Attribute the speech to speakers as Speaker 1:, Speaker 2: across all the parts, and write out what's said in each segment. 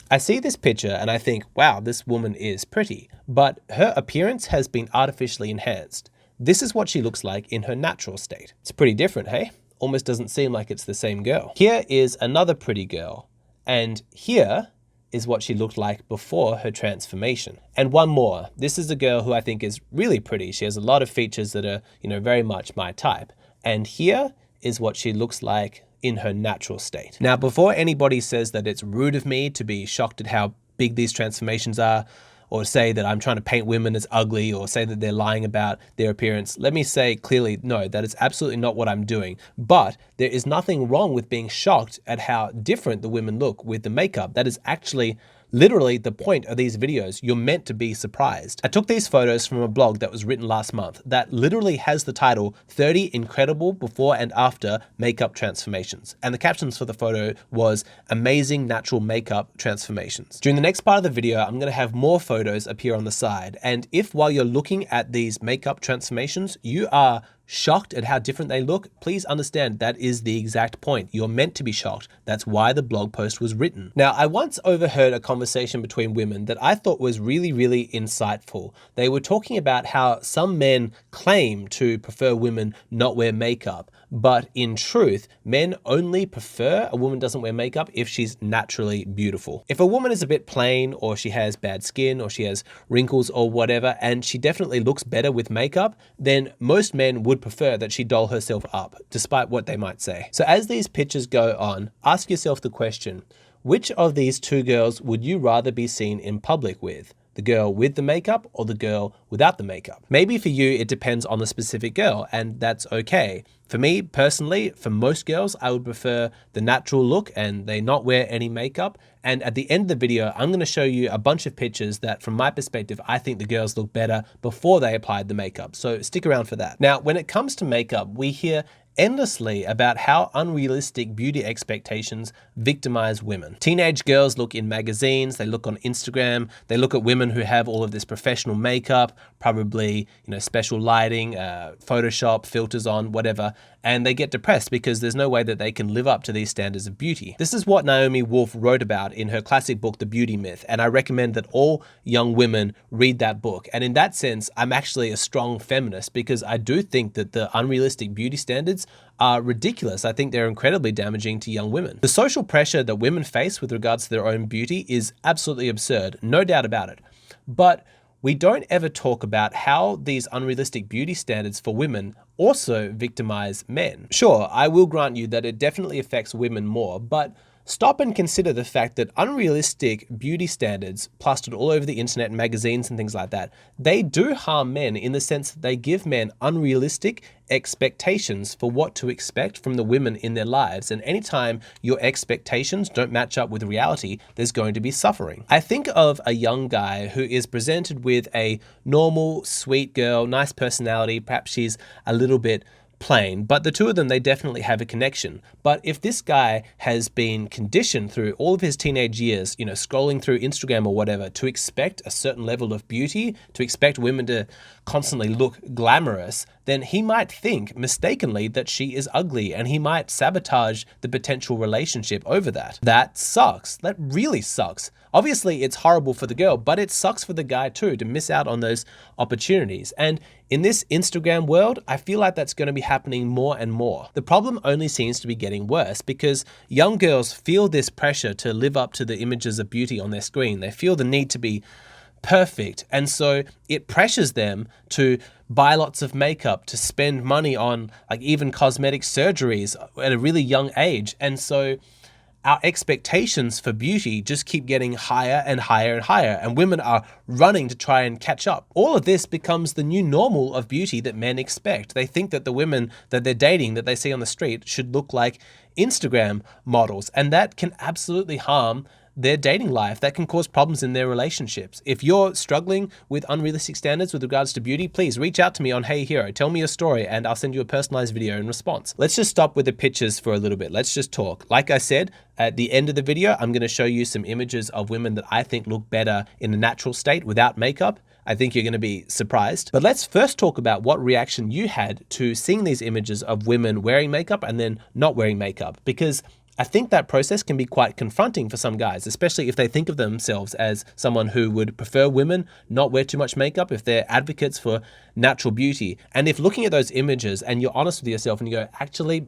Speaker 1: I see this picture and I think, wow, this woman is pretty, but her appearance has been artificially enhanced. This is what she looks like in her natural state. It's pretty different, hey? Almost doesn't seem like it's the same girl. Here is another pretty girl, and here is what she looked like before her transformation. And one more. This is a girl who I think is really pretty. She has a lot of features that are, very much my type. And here is what she looks like in her natural state. Now, before anybody says that it's rude of me to be shocked at how big these transformations are, or say that I'm trying to paint women as ugly, or say that they're lying about their appearance, let me say clearly, no, that is absolutely not what I'm doing. But there is nothing wrong with being shocked at how different the women look with the makeup. That is actually literally the point of these videos. You're meant to be surprised. I took these photos from a blog that was written last month that literally has the title 30 Incredible Before and After Makeup Transformations. And the captions for the photo was Amazing Natural Makeup Transformations. During the next part of the video, I'm going to have more photos appear on the side. And if while you're looking at these makeup transformations, you are shocked at how different they look, please understand that is the exact point. You're meant to be shocked. That's why the blog post was written. Now, I once overheard a conversation between women that I thought was really, really insightful. They were talking about how some men claim to prefer women not wear makeup, but in truth, men only prefer a woman doesn't wear makeup if she's naturally beautiful. If a woman is a bit plain, or she has bad skin, or she has wrinkles or whatever, and she definitely looks better with makeup, then most men would prefer that she doll herself up, despite what they might say. So as these pictures go on, ask yourself the question, which of these two girls would you rather be seen in public with? The girl with the makeup or the girl without the makeup? Maybe for you, it depends on the specific girl, and that's okay. For me personally, for most girls, I would prefer the natural look and they not wear any makeup. And at the end of the video, I'm going to show you a bunch of pictures that from my perspective, I think the girls look better before they applied the makeup. So stick around for that. Now, when it comes to makeup, we hear endlessly about how unrealistic beauty expectations victimize women. Teenage girls look in magazines, they look on Instagram, they look at women who have all of this professional makeup, probably, special lighting, Photoshop, filters on, whatever, and they get depressed because there's no way that they can live up to these standards of beauty. This is what Naomi Wolf wrote about in her classic book, The Beauty Myth, and I recommend that all young women read that book. And in that sense, I'm actually a strong feminist because I do think that the unrealistic beauty standards are ridiculous. I think they're incredibly damaging to young women. The social pressure that women face with regards to their own beauty is absolutely absurd, no doubt about it. But we don't ever talk about how these unrealistic beauty standards for women also victimize men. Sure, I will grant you that it definitely affects women more, but stop and consider the fact that unrealistic beauty standards plastered all over the internet and magazines and things like that, they do harm men in the sense that they give men unrealistic expectations for what to expect from the women in their lives. And anytime your expectations don't match up with reality, there's going to be suffering. I think of a young guy who is presented with a normal, sweet girl, nice personality, perhaps she's a little bit plain, but the two of them, they definitely have a connection. But if this guy has been conditioned through all of his teenage years, scrolling through Instagram or whatever, to expect a certain level of beauty, to expect women to constantly look glamorous, then he might think mistakenly that she is ugly and he might sabotage the potential relationship over that. That sucks. That really sucks. Obviously, it's horrible for the girl, but it sucks for the guy too to miss out on those opportunities. And in this Instagram world, I feel like that's going to be happening more and more. The problem only seems to be getting worse because young girls feel this pressure to live up to the images of beauty on their screen. They feel the need to be perfect. And so it pressures them to buy lots of makeup, to spend money on even cosmetic surgeries at a really young age. And so our expectations for beauty just keep getting higher and higher and higher, and women are running to try and catch up. All of this becomes the new normal of beauty that men expect. They think that the women that they're dating, that they see on the street, should look like Instagram models, and that can absolutely harm their dating life. That can cause problems in their relationships. If you're struggling with unrealistic standards with regards to beauty, please reach out to me on Hey Hero. Tell me your story and I'll send you a personalized video in response. Let's just stop with the pictures for a little bit. Let's just talk. Like I said, at the end of the video, I'm going to show you some images of women that I think look better in a natural state without makeup. I think you're going to be surprised. But let's first talk about what reaction you had to seeing these images of women wearing makeup and then not wearing makeup, because I think that process can be quite confronting for some guys, especially if they think of themselves as someone who would prefer women not wear too much makeup, if they're advocates for natural beauty. And if looking at those images and you're honest with yourself and you go, actually,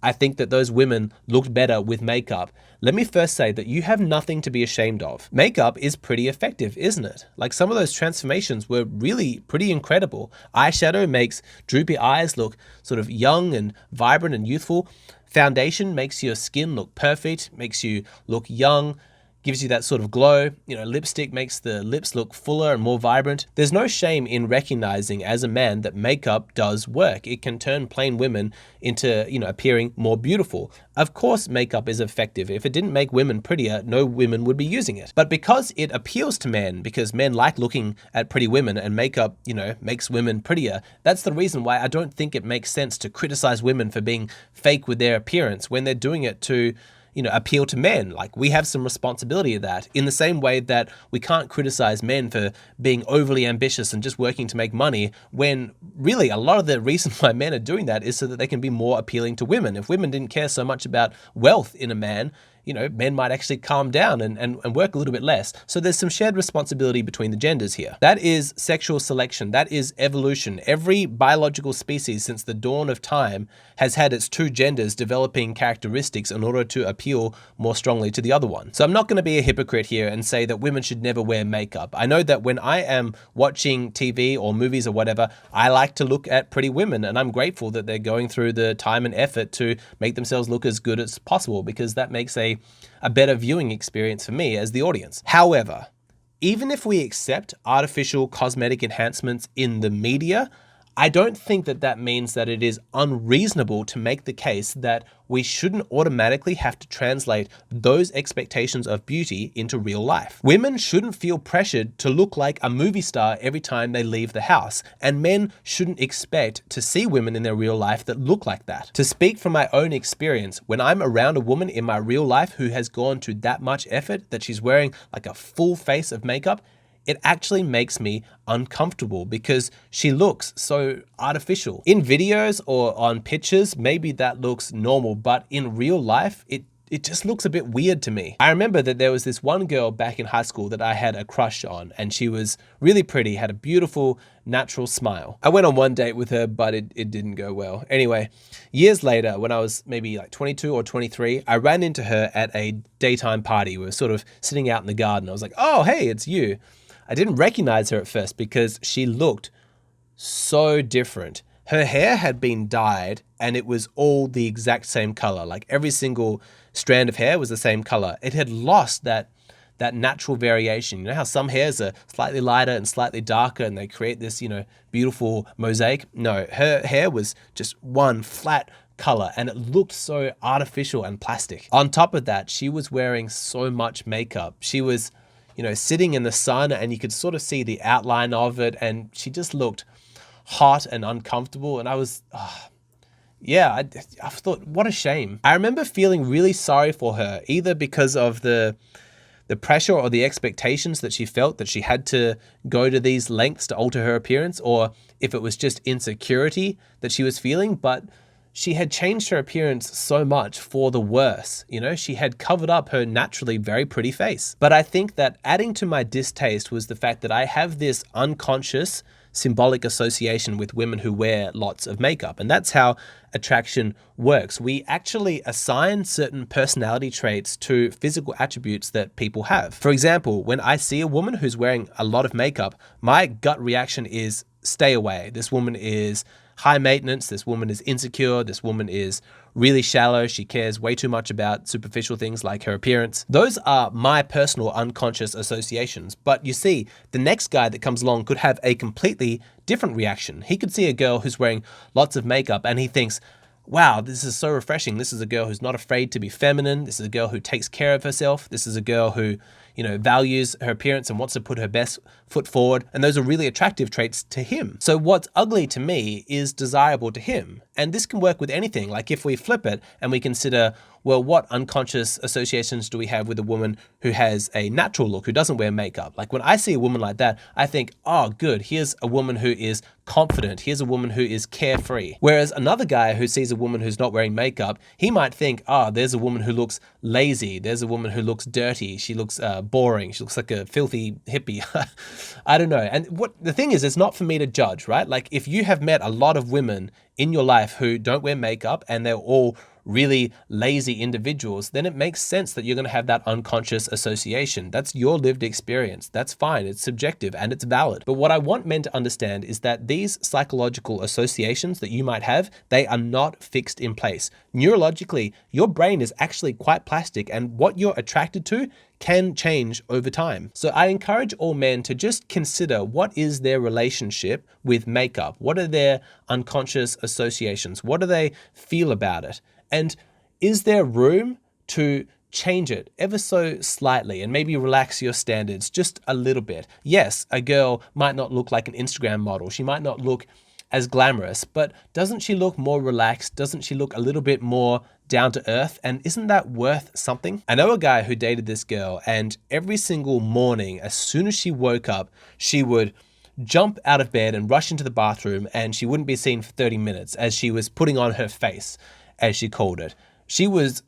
Speaker 1: I think that those women looked better with makeup. Let me first say that you have nothing to be ashamed of. Makeup is pretty effective, isn't it? Like, some of those transformations were really pretty incredible. Eyeshadow makes droopy eyes look sort of young and vibrant and youthful. Foundation makes your skin look perfect, makes you look young, gives you that sort of glow. Lipstick makes the lips look fuller and more vibrant. There's no shame in recognizing as a man that makeup does work. It can turn plain women into, appearing more beautiful. Of course, makeup is effective. If it didn't make women prettier, no women would be using it. But because it appeals to men, because men like looking at pretty women and makeup, makes women prettier, that's the reason why I don't think it makes sense to criticize women for being fake with their appearance when they're doing it to appeal to men. Like, we have some responsibility of that, in the same way that we can't criticize men for being overly ambitious and just working to make money, when really a lot of the reason why men are doing that is so that they can be more appealing to women. If women didn't care so much about wealth in a man, men might actually calm down and work a little bit less. So there's some shared responsibility between the genders here. That is sexual selection. That is evolution. Every biological species since the dawn of time has had its two genders developing characteristics in order to appeal more strongly to the other one. So I'm not going to be a hypocrite here and say that women should never wear makeup. I know that when I am watching TV or movies or whatever, I like to look at pretty women, and I'm grateful that they're going through the time and effort to make themselves look as good as possible, because that makes a better viewing experience for me as the audience. However, even if we accept artificial cosmetic enhancements in the media, I don't think that that means that it is unreasonable to make the case that we shouldn't automatically have to translate those expectations of beauty into real life. Women shouldn't feel pressured to look like a movie star every time they leave the house, and men shouldn't expect to see women in their real life that look like that. To speak from my own experience, when I'm around a woman in my real life who has gone to that much effort, that she's wearing like a full face of makeup, it actually makes me uncomfortable because she looks so artificial. In videos or on pictures, maybe that looks normal, but in real life, it just looks a bit weird to me. I remember that there was this one girl back in high school that I had a crush on, and she was really pretty, had a beautiful, natural smile. I went on one date with her, but it didn't go well. Anyway, years later, when I was maybe like 22 or 23, I ran into her at a daytime party. We were sort of sitting out in the garden. I was like, "Oh, hey, it's you." I didn't recognize her at first because she looked so different. Her hair had been dyed and it was all the exact same color. Like, every single strand of hair was the same color. It had lost that natural variation. You know how some hairs are slightly lighter and slightly darker and they create this, beautiful mosaic? No, her hair was just one flat color and it looked so artificial and plastic. On top of that, she was wearing so much makeup. She was sitting in the sun and you could sort of see the outline of it, and she just looked hot and uncomfortable. And I was, I thought, what a shame. I remember feeling really sorry for her, either because of the pressure or the expectations that she felt that she had to go to these lengths to alter her appearance, or if it was just insecurity that she was feeling. But she had changed her appearance so much for the worse. She had covered up her naturally very pretty face. But I think that adding to my distaste was the fact that I have this unconscious symbolic association with women who wear lots of makeup. And that's how attraction works. We actually assign certain personality traits to physical attributes that people have. For example, when I see a woman who's wearing a lot of makeup, my gut reaction is stay away. This woman is high maintenance. This woman is insecure. This woman is really shallow. She cares way too much about superficial things like her appearance. Those are my personal unconscious associations. But you see, the next guy that comes along could have a completely different reaction. He could see a girl who's wearing lots of makeup and he thinks, wow, this is so refreshing. This is a girl who's not afraid to be feminine. This is a girl who takes care of herself. This is a girl who, values her appearance and wants to put her best foot forward. And those are really attractive traits to him. So what's ugly to me is desirable to him. And this can work with anything. Like, if we flip it and we consider well, what unconscious associations do we have with a woman who has a natural look, who doesn't wear makeup? Like when I see a woman like that, I think, oh, good, here's a woman who is confident. Here's a woman who is carefree. Whereas another guy who sees a woman who's not wearing makeup, he might think, oh, there's a woman who looks lazy. There's a woman who looks dirty. She looks boring. She looks like a filthy hippie. I don't know. And what the thing is, it's not for me to judge, right? Like if you have met a lot of women in your life who don't wear makeup and they're all really lazy individuals, then it makes sense that you're going to have that unconscious association. That's your lived experience. That's fine. It's subjective and it's valid. But what I want men to understand is that these psychological associations that you might have, they are not fixed in place. Neurologically, your brain is actually quite plastic, and what you're attracted to can change over time. So I encourage all men to just consider what is their relationship with makeup? What are their unconscious associations? What do they feel about it? And is there room to change it ever so slightly and maybe relax your standards just a little bit? Yes, a girl might not look like an Instagram model. She might not look as glamorous, but doesn't she look more relaxed? Doesn't she look a little bit more down to earth? And isn't that worth something? I know a guy who dated this girl, and every single morning, as soon as she woke up, she would jump out of bed and rush into the bathroom, and she wouldn't be seen for 30 minutes as she was putting on her face, as she called it. She was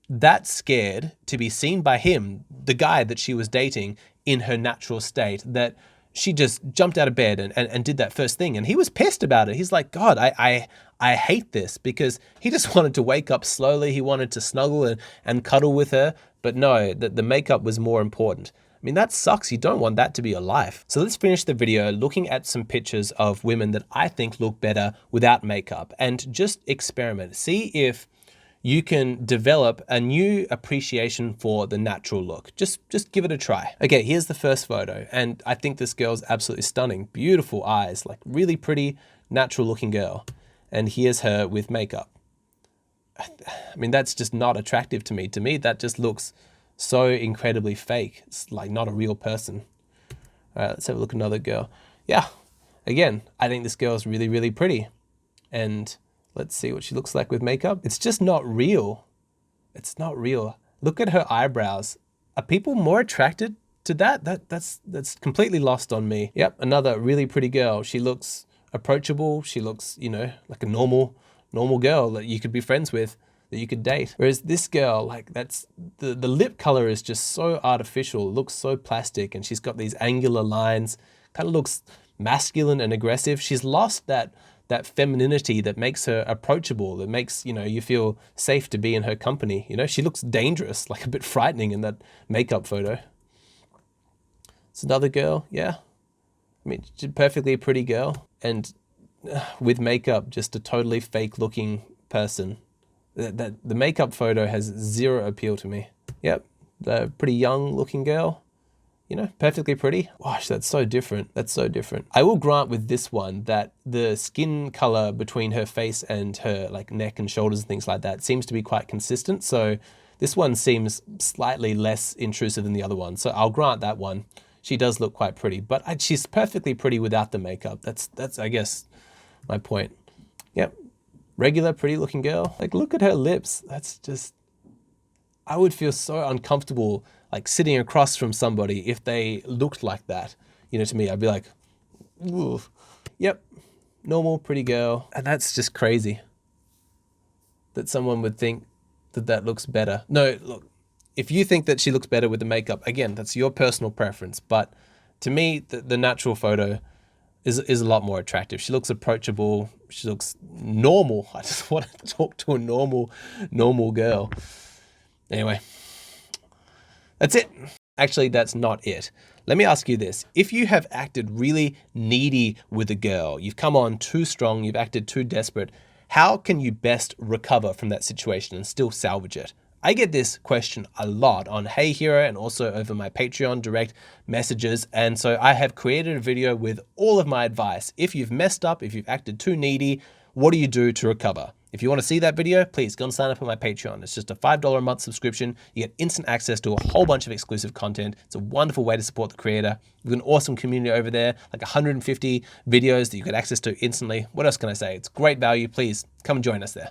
Speaker 1: that scared to be seen by him, the guy that she was dating, in her natural state, that she just jumped out of bed and did that first thing. And he was pissed about it. He's like, God, I hate this, because he just wanted to wake up slowly. He wanted to snuggle and cuddle with her. But no, the makeup was more important. I mean, that sucks. You don't want that to be your life. So let's finish the video looking at some pictures of women that I think look better without makeup, and just experiment. See if you can develop a new appreciation for the natural look. Just give it a try. Okay, here's the first photo, and I think this girl's absolutely stunning. Beautiful eyes, like really pretty, natural looking girl. And here's her with makeup. I mean, that's just not attractive to me. To me, that just looks so incredibly fake. It's like not a real person. All right, let's have a look at another girl. Yeah, again, I think this girl's really, really pretty. And let's see what she looks like with makeup. It's just not real. It's not real. Look at her eyebrows. Are people more attracted to that? That's completely lost on me. Yep, another really pretty girl. She looks approachable. She looks, you know, like a normal girl that you could be friends with, that you could date. Whereas this girl, like that's, the lip color is just so artificial. It looks so plastic, and she's got these angular lines. Kind of looks masculine and aggressive. She's lost that femininity that makes her approachable, that makes, you know, you feel safe to be in her company. You know, she looks dangerous, like a bit frightening in that makeup photo. It's another girl, yeah. I mean, she's perfectly a pretty girl, and with makeup, just a totally fake looking person. The makeup photo has zero appeal to me. Yep, the pretty young looking girl. You know, perfectly pretty. Gosh, that's so different. That's so different. I will grant with this one that the skin color between her face and her like neck and shoulders and things like that seems to be quite consistent. So this one seems slightly less intrusive than the other one. So I'll grant that one. She does look quite pretty, but she's perfectly pretty without the makeup. That's I guess my point. Yep, regular pretty looking girl. Like look at her lips. That's just, I would feel so uncomfortable like sitting across from somebody if they looked like that. You know, to me, I'd be like, ooh. Yep, normal, pretty girl. And that's just crazy that someone would think that that looks better. No, look, if you think that she looks better with the makeup, again, that's your personal preference. But to me, the natural photo is a lot more attractive. She looks approachable. She looks normal. I just want to talk to a normal girl. Anyway, that's it. Actually, that's not it. Let me ask you this. If you have acted really needy with a girl, you've come on too strong, you've acted too desperate, how can you best recover from that situation and still salvage it? I get this question a lot on Hey Hero and also over my Patreon direct messages. And so I have created a video with all of my advice. If you've messed up, if you've acted too needy, what do you do to recover? If you want to see that video, please go and sign up on my Patreon. It's just a $5 a month subscription. You get instant access to a whole bunch of exclusive content. It's a wonderful way to support the creator. We've got an awesome community over there, like 150 videos that you get access to instantly. What else can I say? It's great value. Please come and join us there.